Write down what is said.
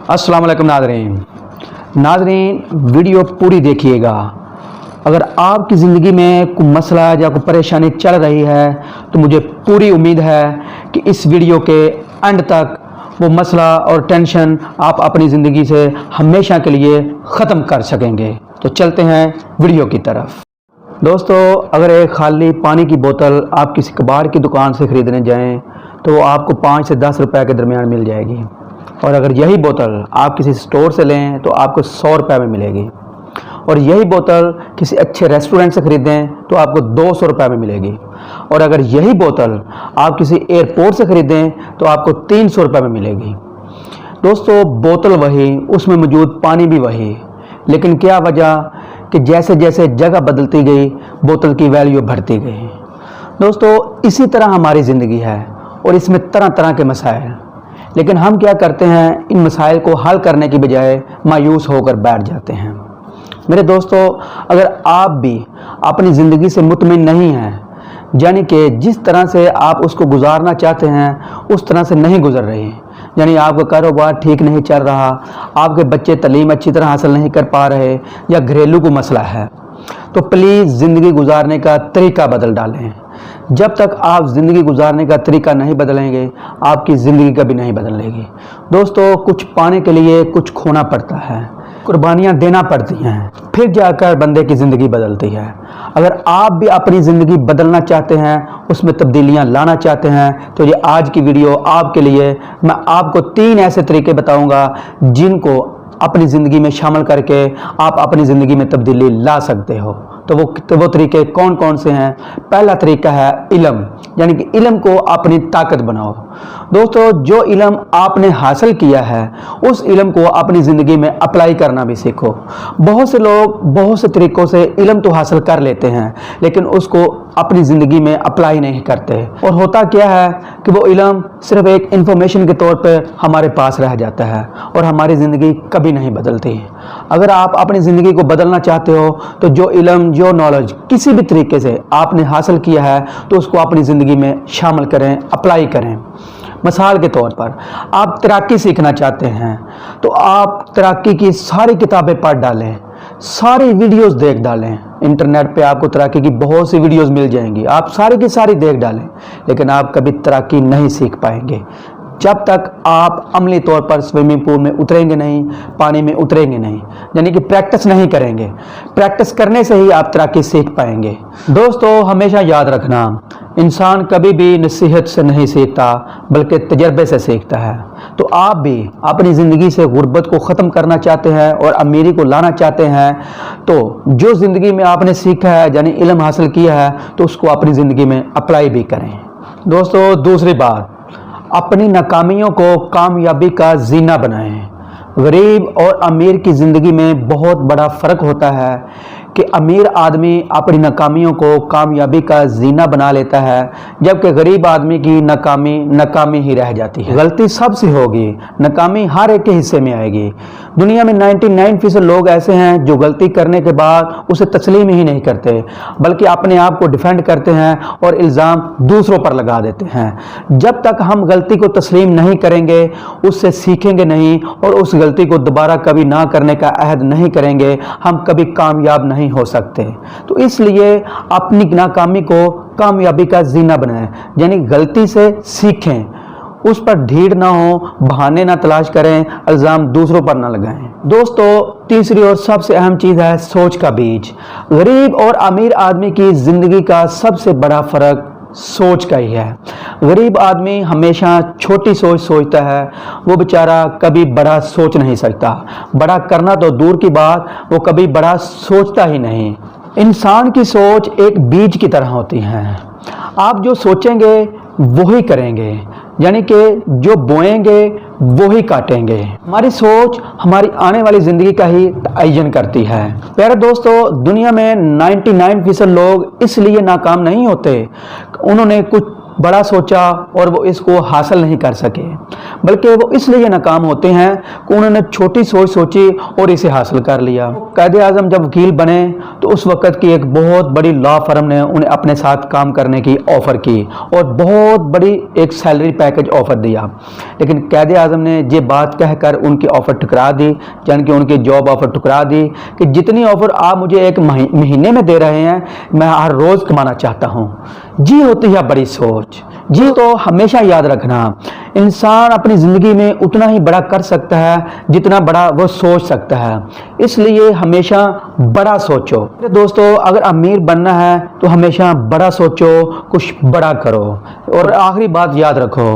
अस्सलाम वालेकुम नाज़रीन, वीडियो पूरी देखिएगा। अगर आपकी ज़िंदगी में कोई मसला या कोई परेशानी चल रही है तो मुझे पूरी उम्मीद है कि इस वीडियो के एंड तक वो मसला और टेंशन आप अपनी ज़िंदगी से हमेशा के लिए ख़त्म कर सकेंगे। तो चलते हैं वीडियो की तरफ। दोस्तों, अगर एक खाली पानी की बोतल आप किसी कबाड़ की दुकान से ख़रीदने जाएं तो वो आपको 5 से 10 रुपए के दरमियान मिल जाएगी, और अगर यही बोतल आप किसी स्टोर से लें तो आपको 100 रुपये में मिलेगी, और यही बोतल किसी अच्छे रेस्टोरेंट से ख़रीदें तो आपको 200 रुपये में मिलेगी, और अगर यही बोतल आप किसी एयरपोर्ट से ख़रीदें तो आपको 300 रुपये में मिलेगी। दोस्तों, बोतल वही, उसमें मौजूद पानी भी वही, लेकिन क्या वजह कि जैसे जैसे जगह बदलती गई बोतल की वैल्यू बढ़ती गई। दोस्तों, इसी तरह हमारी ज़िंदगी है और इसमें तरह तरह के मसाइल, लेकिन हम क्या करते हैं, इन मसाइल को हल करने की बजाय मायूस होकर बैठ जाते हैं। मेरे दोस्तों, अगर आप भी अपनी ज़िंदगी से मुतमिन नहीं हैं, यानी कि जिस तरह से आप उसको गुजारना चाहते हैं उस तरह से नहीं गुजर रही, यानी आपका कारोबार ठीक नहीं चल रहा, आपके बच्चे तालीम अच्छी तरह हासिल नहीं कर पा रहे, या घरेलू को मसला है, तो प्लीज़ ज़िंदगी गुजारने का तरीका बदल डालें। जब तक आप ज़िंदगी गुजारने का तरीका नहीं बदलेंगे, आपकी ज़िंदगी कभी नहीं बदलेगी। दोस्तों, कुछ पाने के लिए कुछ खोना पड़ता है, कुर्बानियाँ देना पड़ती हैं, फिर जाकर बंदे की ज़िंदगी बदलती है। अगर आप भी अपनी ज़िंदगी बदलना चाहते हैं, उसमें तब्दीलियाँ लाना चाहते हैं, तो ये आज की वीडियो आपके लिए। मैं आपको 3 ऐसे तरीके बताऊँगा जिनको अपनी ज़िंदगी में शामिल करके आप अपनी ज़िंदगी में तब्दीली ला सकते हो। तो वो तरीके कौन कौन से हैं? पहला तरीका है इल्म, यानी कि इल्म को अपनी ताकत बनाओ। दोस्तों, जो इल्म आपने हासिल किया है उस इल्म को अपनी ज़िंदगी में अप्लाई करना भी सीखो। बहुत से लोग बहुत से तरीक़ों से इल्म तो हासिल कर लेते हैं, लेकिन उसको अपनी ज़िंदगी में अप्लाई नहीं करते, और होता क्या है कि वो इल्म सिर्फ एक इन्फॉर्मेशन के तौर पे हमारे पास रह जाता है और हमारी ज़िंदगी कभी नहीं बदलती। अगर आप अपनी ज़िंदगी को बदलना चाहते हो तो जो इल्म, जो नॉलेज किसी भी तरीके से आपने हासिल किया है तो उसको अपनी ज़िंदगी में शामिल करें, अप्लाई करें। मिसाल के तौर पर आप तैराकी सीखना चाहते हैं तो आप तैराकी की सारी किताबें पढ़ डालें, सारी वीडियोस देख डालें। इंटरनेट पे आपको तैराकी की बहुत सी वीडियोस मिल जाएंगी, आप सारी की सारी देख डालें, लेकिन आप कभी तैराकी नहीं सीख पाएंगे जब तक आप अमली तौर पर स्विमिंग पूल में उतरेंगे नहीं, पानी में उतरेंगे नहीं, यानी कि प्रैक्टिस नहीं करेंगे। प्रैक्टिस करने से ही आप तैराकी सीख पाएंगे। दोस्तों, हमेशा याद रखना, इंसान कभी भी नसीहत से नहीं सीखता बल्कि तजर्बे से सीखता है। तो आप भी अपनी ज़िंदगी से गुर्बत को ख़त्म करना चाहते हैं और अमीरी को लाना चाहते हैं, तो जो ज़िंदगी में आपने सीखा है, यानी इल्म हासिल किया है, तो उसको अपनी ज़िंदगी में अप्लाई भी करें। दोस्तों, दूसरी बात, अपनी नाकामियों को कामयाबी का जीना बनाएं। गरीब और अमीर की ज़िंदगी में बहुत बड़ा फ़र्क होता है कि अमीर आदमी अपनी नाकामियों को कामयाबी का जीना बना लेता है, जबकि गरीब आदमी की नाकामी नाकामी ही रह जाती है। गलती सबसे होगी, नाकामी हर एक के हिस्से में आएगी। दुनिया में 99% लोग ऐसे हैं जो गलती करने के बाद उसे तस्लीम ही नहीं करते, बल्कि अपने आप को डिफेंड करते हैं और इल्ज़ाम दूसरों पर लगा देते हैं। जब तक हम गलती को तस्लीम नहीं करेंगे, उससे सीखेंगे नहीं और उस गलती को दोबारा कभी ना करने का अहद नहीं करेंगे, हम कभी कामयाब नहीं हो सकते। तो इसलिए अपनी नाकामी को कामयाबी का जीना बनाएं, यानी गलती से सीखें, उस पर ढीठ ना हो, बहाने ना तलाश करें, इल्ज़ाम दूसरों पर ना लगाएं। दोस्तों, तीसरी और सबसे अहम चीज़ है सोच का बीज। गरीब और अमीर आदमी की ज़िंदगी का सबसे बड़ा फ़र्क सोच का ही है। गरीब आदमी हमेशा छोटी सोच सोचता है, वो बेचारा कभी बड़ा सोच नहीं सकता। बड़ा करना तो दूर की बात, वो कभी बड़ा सोचता ही नहीं। इंसान की सोच एक बीज की तरह होती है, आप जो सोचेंगे वही करेंगे, यानी कि जो बोएंगे वही काटेंगे। हमारी सोच हमारी आने वाली ज़िंदगी का ही तयन करती है। प्यारे दोस्तों, दुनिया में 99% लोग इसलिए नाकाम नहीं होते, उन्होंने कुछ बड़ा सोचा और वो इसको हासिल नहीं कर सके, بلکہ وہ اس لیے ناکام ہوتے ہیں کہ انہوں نے چھوٹی سوچ سوچی اور اسے حاصل کر لیا۔ قائد اعظم جب وکیل بنے تو اس وقت کی ایک بہت بڑی لا فرم نے انہیں اپنے ساتھ کام کرنے کی آفر کی اور بہت بڑی ایک سیلری پیکج آفر دیا، لیکن قائد اعظم نے یہ بات کہہ کر ان کی آفر ٹھکرا دی، یعنی کہ ان کی جاب آفر ٹھکرا دی کہ جتنی آفر آپ مجھے ایک مہینے میں دے رہے ہیں میں ہر روز کمانا چاہتا ہوں۔ جی ہوتی ہے بڑی سوچ۔ جی تو ہمیشہ یاد رکھنا، انسان اپنی زندگی میں اتنا ہی بڑا کر سکتا ہے جتنا بڑا وہ سوچ سکتا ہے، اس لیے ہمیشہ بڑا سوچو۔ دوستو، اگر امیر بننا ہے تو ہمیشہ بڑا سوچو، کچھ بڑا کرو، اور آخری بات یاد رکھو،